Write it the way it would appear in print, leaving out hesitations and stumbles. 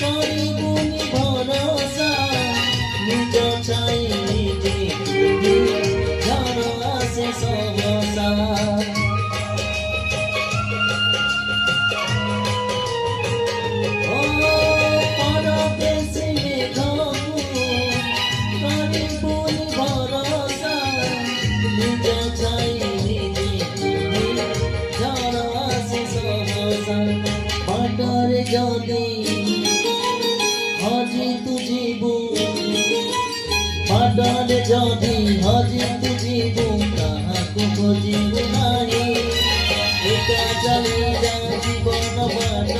କରିବୁନି ଭରସା ନିଜ ଛାଇ ନିଜେ ଝଡ଼ ଆସେ ସହସା बाटरे जदि हजी तू जीबू बाटरे जदि हजी तू जीबू काहाकू खोजिबू नाही एका चली जा जीवन बाट